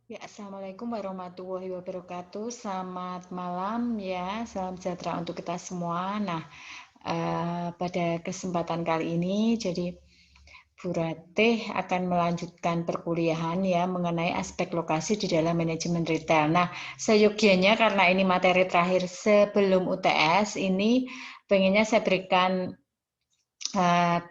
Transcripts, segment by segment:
Ya, Assalamualaikum warahmatullahi wabarakatuh. Selamat malam ya, salam sejahtera untuk kita semua. Nah, pada kesempatan kali ini, jadi Bu Ratih akan melanjutkan perkuliahan ya mengenai aspek lokasi di dalam manajemen retail. Nah, seyogianya karena ini materi terakhir sebelum UTS, ini pengennya saya berikan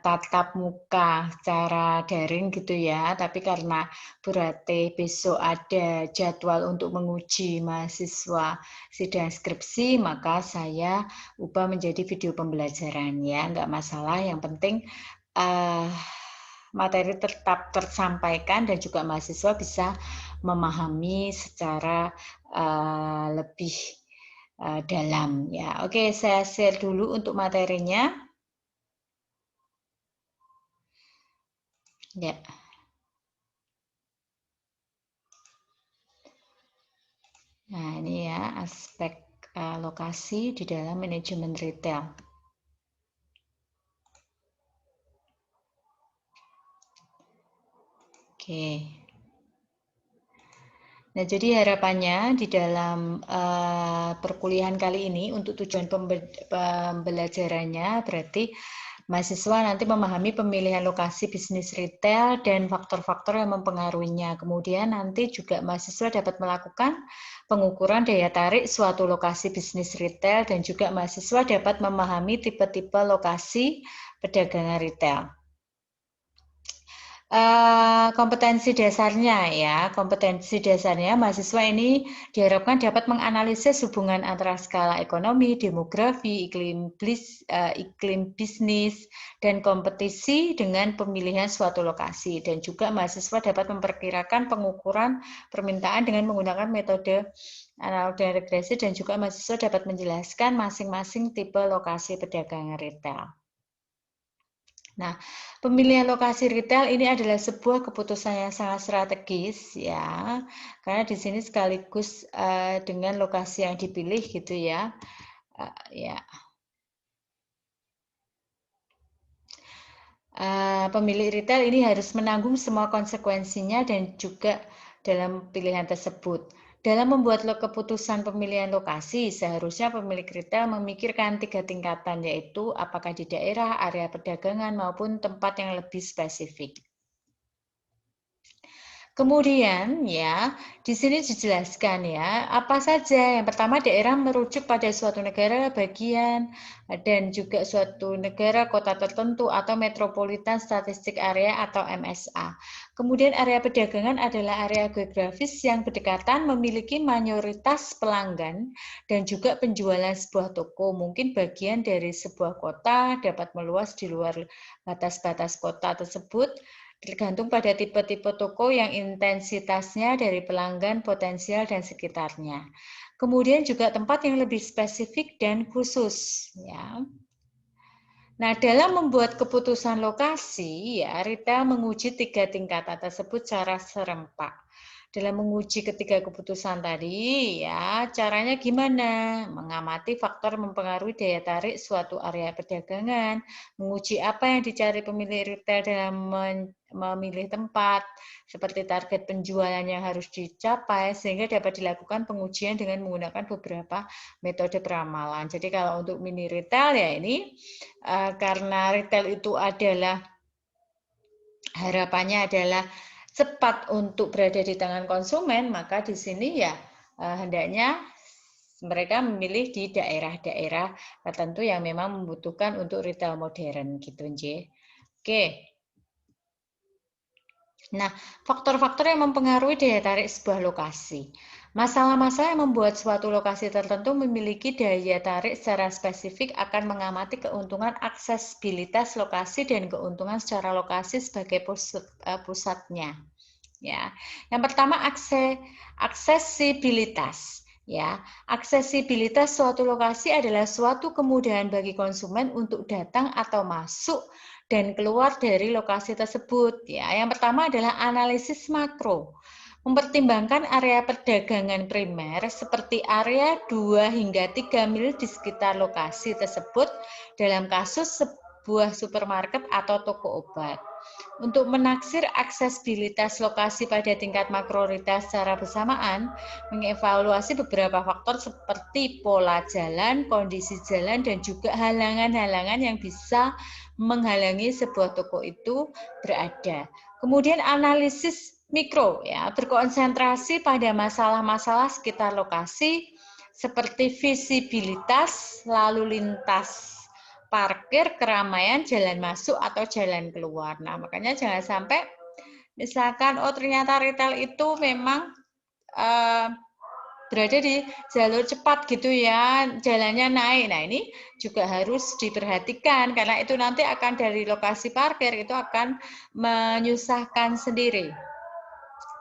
tatap muka secara daring gitu ya, tapi karena Bu Ratih besok ada jadwal untuk menguji mahasiswa sidang skripsi, maka saya ubah menjadi video pembelajaran ya, nggak masalah. Yang penting uh, materi tetap tersampaikan dan juga mahasiswa bisa memahami secara lebih dalam ya. Oke, saya share dulu untuk materinya ya. Nah, ini ya aspek lokasi di dalam manajemen retail. Oke. Nah, jadi harapannya di dalam perkuliahan kali ini untuk tujuan pembelajarannya berarti mahasiswa nanti memahami pemilihan lokasi bisnis retail dan faktor-faktor yang mempengaruhinya. Kemudian nanti juga mahasiswa dapat melakukan pengukuran daya tarik suatu lokasi bisnis retail dan juga mahasiswa dapat memahami tipe-tipe lokasi perdagangan retail. Kompetensi dasarnya ya, kompetensi dasarnya mahasiswa ini diharapkan dapat menganalisis hubungan antara skala ekonomi, demografi, iklim bisnis, dan kompetisi dengan pemilihan suatu lokasi. Dan juga mahasiswa dapat memperkirakan pengukuran permintaan dengan menggunakan metode analog dan regresi, dan juga mahasiswa dapat menjelaskan masing-masing tipe lokasi perdagangan retail. Nah, pemilihan lokasi retail ini adalah sebuah keputusan yang sangat strategis ya, karena di sini sekaligus dengan lokasi yang dipilih gitu ya, ya. Pemilik retail ini harus menanggung semua konsekuensinya dan juga dalam pilihan tersebut. Dalam membuat keputusan pemilihan lokasi, seharusnya pemilik retail memikirkan 3 tingkatan, yaitu apakah di daerah, area perdagangan, maupun tempat yang lebih spesifik. Kemudian ya, di sini dijelaskan ya, apa saja. Yang pertama daerah merujuk pada suatu negara bagian dan juga suatu negara kota tertentu atau metropolitan statistik area atau MSA. Kemudian area perdagangan adalah area geografis yang berdekatan memiliki mayoritas pelanggan dan juga penjualan sebuah toko. Mungkin bagian dari sebuah kota dapat meluas di luar batas-batas kota tersebut, tergantung pada tipe-tipe toko yang intensitasnya dari pelanggan potensial dan sekitarnya. Kemudian juga tempat yang lebih spesifik dan khusus, ya. Nah, dalam membuat keputusan lokasi, ya, retail menguji 3 tingkatan tersebut secara serempak. Dalam menguji ketiga keputusan tadi, ya, caranya gimana? Mengamati faktor mempengaruhi daya tarik suatu area perdagangan, menguji apa yang dicari pemilik retail dalam memilih tempat, seperti target penjualan yang harus dicapai, sehingga dapat dilakukan pengujian dengan menggunakan beberapa metode peramalan. Jadi kalau untuk mini retail ya ini, karena retail itu adalah harapannya adalah cepat untuk berada di tangan konsumen, maka di sini ya hendaknya mereka memilih di daerah-daerah tertentu yang memang membutuhkan untuk retail modern gitu, Nj. Oke. Nah, faktor-faktor yang mempengaruhi daya tarik sebuah lokasi. Masalah-masalah yang membuat suatu lokasi tertentu memiliki daya tarik secara spesifik akan mengamati keuntungan aksesibilitas lokasi dan keuntungan secara lokasi sebagai pusatnya. Ya, yang pertama aksesibilitas. Ya, aksesibilitas suatu lokasi adalah suatu kemudahan bagi konsumen untuk datang atau masuk dan keluar dari lokasi tersebut. Ya, yang pertama adalah analisis makro. Mempertimbangkan area perdagangan primer seperti area 2 hingga 3 mil di sekitar lokasi tersebut dalam kasus sebuah supermarket atau toko obat. Untuk menaksir aksesibilitas lokasi pada tingkat makro retail secara bersamaan, mengevaluasi beberapa faktor seperti pola jalan, kondisi jalan, dan juga halangan-halangan yang bisa menghalangi sebuah toko itu berada. Kemudian analisis mikro, ya, berkonsentrasi pada masalah-masalah sekitar lokasi seperti visibilitas, lalu lintas, parkir, keramaian, jalan masuk atau jalan keluar. Nah, makanya jangan sampai misalkan ternyata retail itu memang berada di jalur cepat gitu ya, jalannya naik. Nah, ini juga harus diperhatikan karena itu nanti akan dari lokasi parkir itu akan menyusahkan sendiri.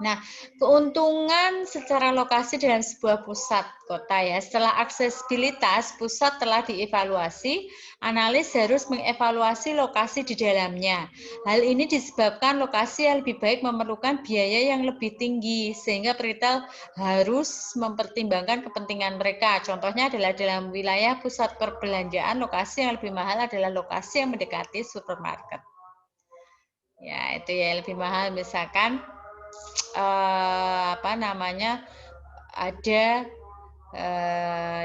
Nah, keuntungan secara lokasi dalam sebuah pusat kota ya, setelah aksesibilitas, pusat telah dievaluasi, analis harus mengevaluasi lokasi di dalamnya. Hal ini disebabkan lokasi yang lebih baik memerlukan biaya yang lebih tinggi, sehingga retail harus mempertimbangkan kepentingan mereka. Contohnya adalah dalam wilayah pusat perbelanjaan, lokasi yang lebih mahal adalah lokasi yang mendekati supermarket. Ya, itu ya lebih mahal misalkan ada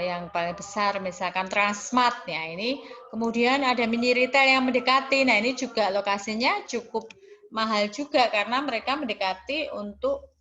yang paling besar misalkan Transmart ya, ini kemudian ada mini retail yang mendekati. Nah, ini juga lokasinya cukup mahal juga karena mereka mendekati untuk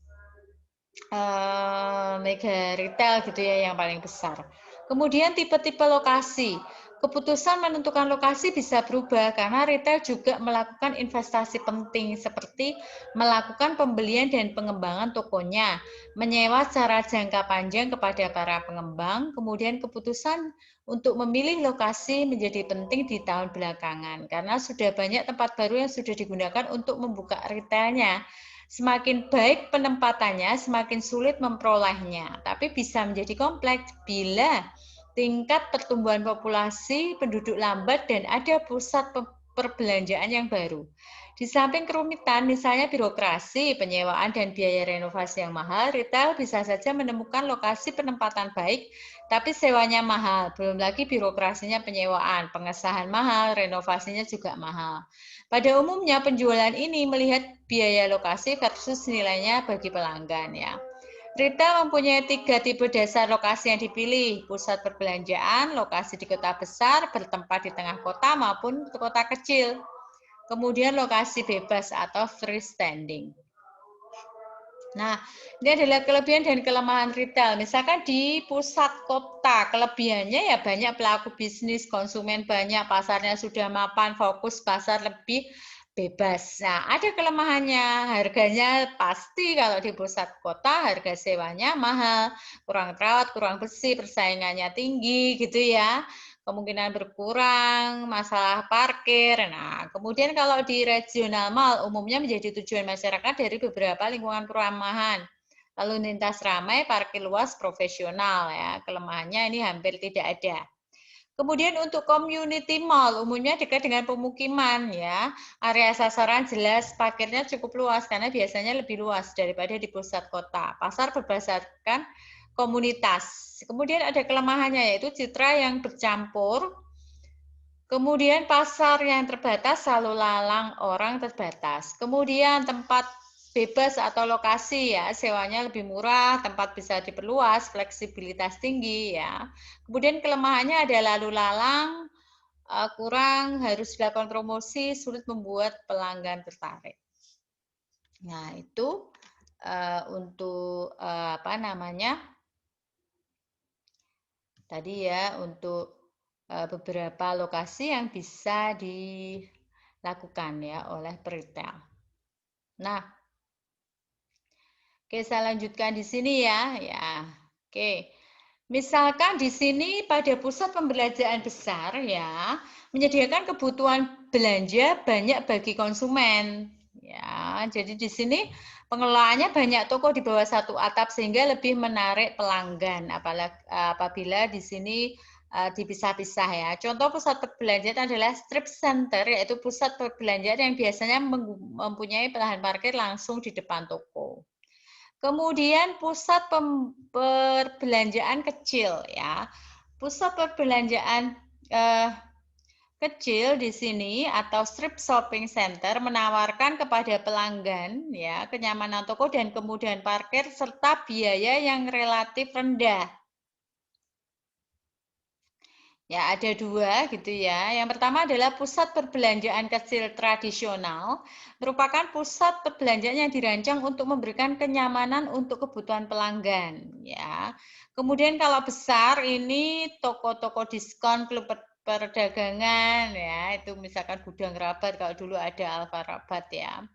mega retail gitu ya yang paling besar. Kemudian tipe-tipe lokasi. Keputusan menentukan lokasi bisa berubah karena retail juga melakukan investasi penting seperti melakukan pembelian dan pengembangan tokonya, menyewa secara jangka panjang kepada para pengembang, kemudian keputusan untuk memilih lokasi menjadi penting di tahun belakangan karena sudah banyak tempat baru yang sudah digunakan untuk membuka retailnya. Semakin baik penempatannya, semakin sulit memperolehnya, tapi bisa menjadi kompleks bila tingkat pertumbuhan populasi penduduk lambat dan ada pusat perbelanjaan yang baru. Di samping kerumitan, misalnya birokrasi, penyewaan, dan biaya renovasi yang mahal, retail bisa saja menemukan lokasi penempatan baik, tapi sewanya mahal. Belum lagi birokrasinya penyewaan, pengesahan mahal, renovasinya juga mahal. Pada umumnya, penjualan ini melihat biaya lokasi versus nilainya bagi pelanggan ya. Retail mempunyai 3 tipe dasar lokasi yang dipilih, pusat perbelanjaan, lokasi di kota besar, bertempat di tengah kota maupun kota kecil. Kemudian lokasi bebas atau freestanding. Nah, ini adalah kelebihan dan kelemahan retail. Misalkan di pusat kota, kelebihannya ya banyak pelaku bisnis, konsumen banyak, pasarnya sudah mapan, fokus pasar lebih bebas. Nah, ada kelemahannya, harganya pasti kalau di pusat kota harga sewanya mahal, kurang terawat, kurang bersih, persaingannya tinggi gitu ya. Kemungkinan berkurang, masalah parkir. Nah, kemudian kalau di regional mall umumnya menjadi tujuan masyarakat dari beberapa lingkungan perumahan. Lalu lintas ramai, parkir luas, profesional ya. Kelemahannya ini hampir tidak ada. Kemudian untuk community mall, umumnya dekat dengan pemukiman ya. Area sasaran jelas, parkirnya cukup luas karena biasanya lebih luas daripada di pusat kota. Pasar berdasarkan komunitas. Kemudian ada kelemahannya yaitu citra yang bercampur. Kemudian pasar yang terbatas, lalu lalang orang terbatas. Kemudian tempat bebas atau lokasi ya, sewanya lebih murah, tempat bisa diperluas, fleksibilitas tinggi ya. Kemudian kelemahannya ada lalu lalang, kurang, harus dilakukan promosi, sulit membuat pelanggan tertarik. Nah, itu untuk tadi ya untuk beberapa lokasi yang bisa dilakukan ya oleh retail. Nah, oke, saya lanjutkan di sini ya. Ya, oke. Misalkan di sini pada pusat pembelanjaan besar ya, menyediakan kebutuhan belanja banyak bagi konsumen. Ya, jadi di sini pengelolaannya banyak toko di bawah satu atap sehingga lebih menarik pelanggan. Apabila di sini dipisah-pisah ya. Contoh pusat perbelanjaan adalah strip center, yaitu pusat perbelanjaan yang biasanya mempunyai lahan parkir langsung di depan toko. Kemudian pusat perbelanjaan kecil ya. Pusat perbelanjaan kecil di sini atau strip shopping center menawarkan kepada pelanggan ya kenyamanan toko dan kemudahan parkir serta biaya yang relatif rendah. Ya, ada dua gitu ya. Yang pertama adalah pusat perbelanjaan kecil tradisional, merupakan pusat perbelanjaan yang dirancang untuk memberikan kenyamanan untuk kebutuhan pelanggan. Ya, kemudian kalau besar ini toko-toko diskon, klub perdagangan, ya itu misalkan Gudang Rabat kalau dulu ada Alfa Rabat ya.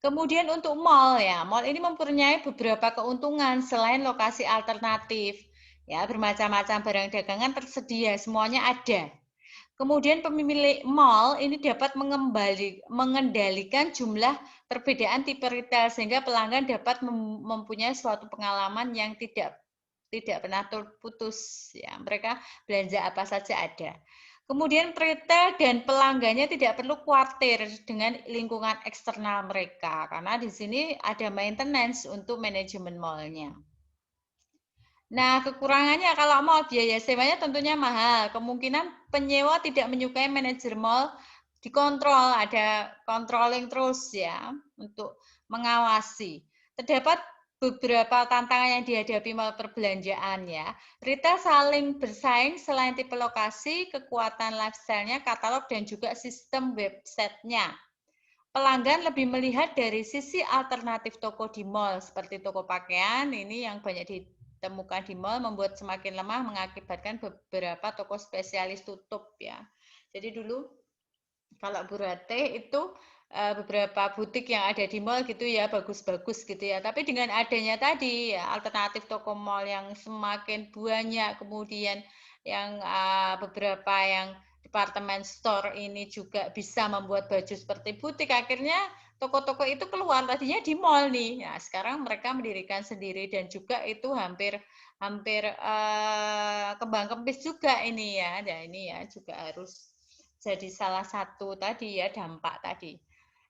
Kemudian untuk mall ya, mall ini mempunyai beberapa keuntungan selain lokasi alternatif. Ya, bermacam-macam barang dagangan tersedia, semuanya ada. Kemudian pemilik mall ini dapat mengendalikan jumlah perbedaan tipe retail sehingga pelanggan dapat mempunyai suatu pengalaman yang tidak pernah terputus ya. Mereka belanja apa saja ada. Kemudian retail dan pelanggannya tidak perlu khawatir dengan lingkungan eksternal mereka karena di sini ada maintenance untuk manajemen mallnya. Nah, kekurangannya kalau mall biaya sewanya tentunya mahal. Kemungkinan penyewa tidak menyukai manajer mall dikontrol, ada controlling terus ya untuk mengawasi. Terdapat beberapa tantangan yang dihadapi mall perbelanjaan ya. Retail saling bersaing selain tipe lokasi, kekuatan lifestyle-nya, katalog dan juga sistem websitenya. Pelanggan lebih melihat dari sisi alternatif toko di mall seperti toko pakaian ini yang banyak ditemukan di mall membuat semakin lemah mengakibatkan beberapa toko spesialis tutup ya. Jadi dulu kalau Bu Rate itu beberapa butik yang ada di mall gitu ya bagus-bagus gitu ya. Tapi dengan adanya tadi ya, alternatif toko mall yang semakin banyak kemudian yang beberapa yang department store ini juga bisa membuat baju seperti butik akhirnya toko-toko itu keluar tadinya di mall nih. Nah, sekarang mereka mendirikan sendiri dan juga itu hampir kembang kempis juga ini ya. Dan ini ya juga harus jadi salah satu tadi ya dampak tadi.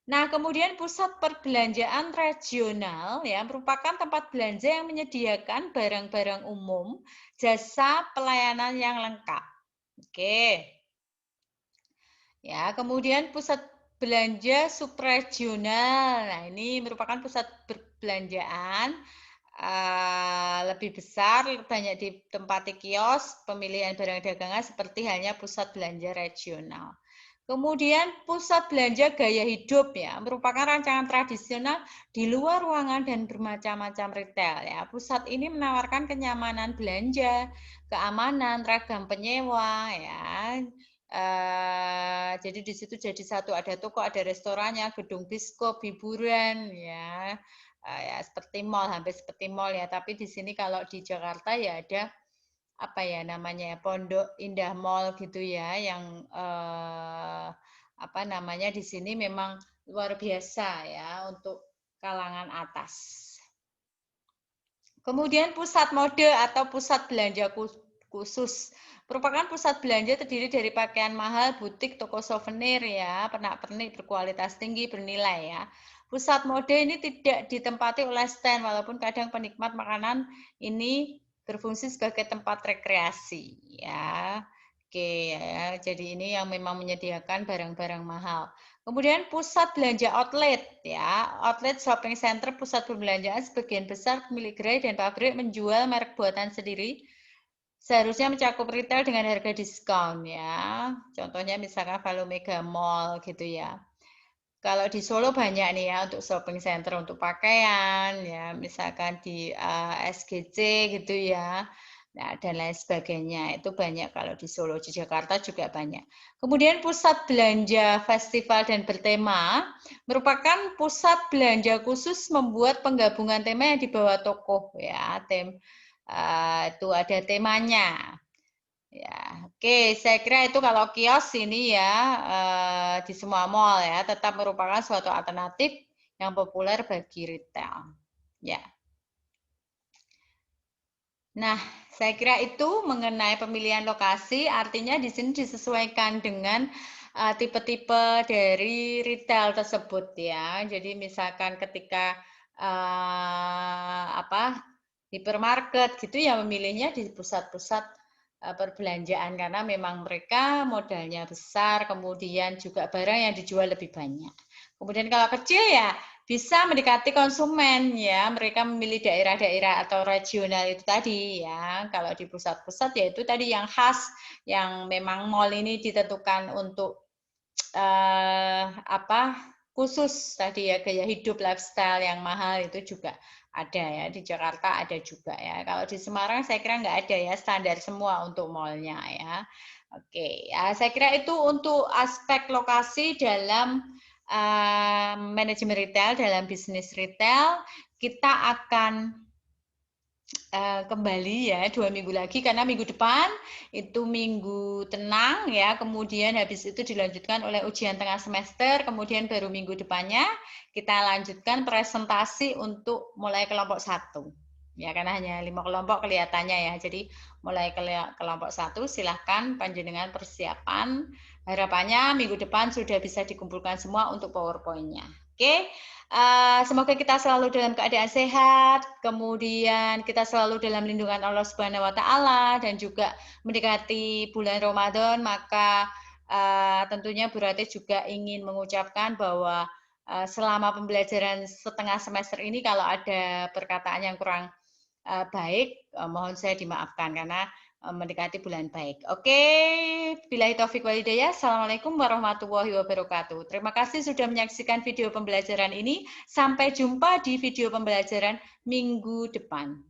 Nah, kemudian pusat perbelanjaan regional ya merupakan tempat belanja yang menyediakan barang-barang umum, jasa pelayanan yang lengkap. Oke. Ya, kemudian pusat belanja subregional. Nah, ini merupakan pusat perbelanjaan lebih besar, banyak ditempati kios, pemilihan barang dagangan seperti halnya pusat belanja regional. Kemudian pusat belanja gaya hidup ya, merupakan rancangan tradisional di luar ruangan dan bermacam-macam retail ya. Pusat ini menawarkan kenyamanan belanja, keamanan, ragam penyewa ya. Jadi di situ jadi satu ada toko, ada restorannya, gedung biskop, hiburan ya. Ya seperti mall, hampir seperti mall ya. Tapi di sini kalau di Jakarta ya ada apa ya namanya Pondok Indah Mall gitu ya yang apa namanya di sini memang luar biasa ya untuk kalangan atas. Kemudian pusat mode atau pusat belanja khusus merupakan pusat belanja terdiri dari pakaian mahal, butik, toko souvenir ya, pernak-pernik berkualitas tinggi, bernilai ya. Pusat mode ini tidak ditempati oleh stand walaupun kadang penikmat makanan ini berfungsi sebagai tempat rekreasi ya. Oke ya, jadi ini yang memang menyediakan barang-barang mahal. Kemudian pusat belanja outlet ya, outlet shopping center pusat perbelanjaan sebagian besar pemilik gerai dan pabrik menjual merek buatan sendiri. Seharusnya mencakup retail dengan harga diskon ya. Contohnya misalkan Valo Mega Mall gitu ya. Kalau di Solo banyak nih ya untuk shopping center untuk pakaian ya, misalkan di SGC gitu ya. Nah, dan lain sebagainya. Itu banyak kalau di Solo, di Jakarta juga banyak. Kemudian pusat belanja festival dan bertema merupakan pusat belanja khusus membuat penggabungan tema yang dibawa tokoh ya. Itu ada temanya. Ya, oke. Saya kira itu kalau kios ini ya di semua mall ya tetap merupakan suatu alternatif yang populer bagi retail. Ya. Nah, saya kira itu mengenai pemilihan lokasi, artinya di sini disesuaikan dengan tipe-tipe dari retail tersebut ya. Jadi misalkan ketika apa hipermarket gitu ya memilihnya di pusat-pusat perbelanjaan karena memang mereka modalnya besar, kemudian juga barang yang dijual lebih banyak. Kemudian kalau kecil ya bisa mendekati konsumen ya, mereka memilih daerah-daerah atau regional itu tadi ya. Kalau di pusat-pusat ya itu tadi yang khas, yang memang mall ini ditentukan untuk khusus tadi ya, gaya hidup lifestyle yang mahal itu juga ada ya, di Jakarta ada juga ya. Kalau di Semarang saya kira nggak ada ya, standar semua untuk mallnya ya. Oke, ya saya kira itu untuk aspek lokasi dalam manajemen retail, dalam bisnis retail. Kita akan kembali ya 2 minggu lagi karena minggu depan itu minggu tenang ya, kemudian habis itu dilanjutkan oleh ujian tengah semester, kemudian baru minggu depannya kita lanjutkan presentasi untuk mulai kelompok 1 ya, karena hanya 5 kelompok kelihatannya ya, jadi mulai kelompok 1 silahkan panjenengan persiapan, harapannya minggu depan sudah bisa dikumpulkan semua untuk PowerPoint-nya. Oke. Semoga kita selalu dalam keadaan sehat, kemudian kita selalu dalam lindungan Allah Subhanahu wa Ta'ala, dan juga mendekati bulan Ramadan, maka tentunya Bu Ratih juga ingin mengucapkan bahwa selama pembelajaran setengah semester ini, kalau ada perkataan yang kurang baik, mohon saya dimaafkan karena mendekati bulan baik. Oke, billahi taufik wal hidayah. Assalamualaikum warahmatullahi wabarakatuh. Terima kasih sudah menyaksikan video pembelajaran ini. Sampai jumpa di video pembelajaran minggu depan.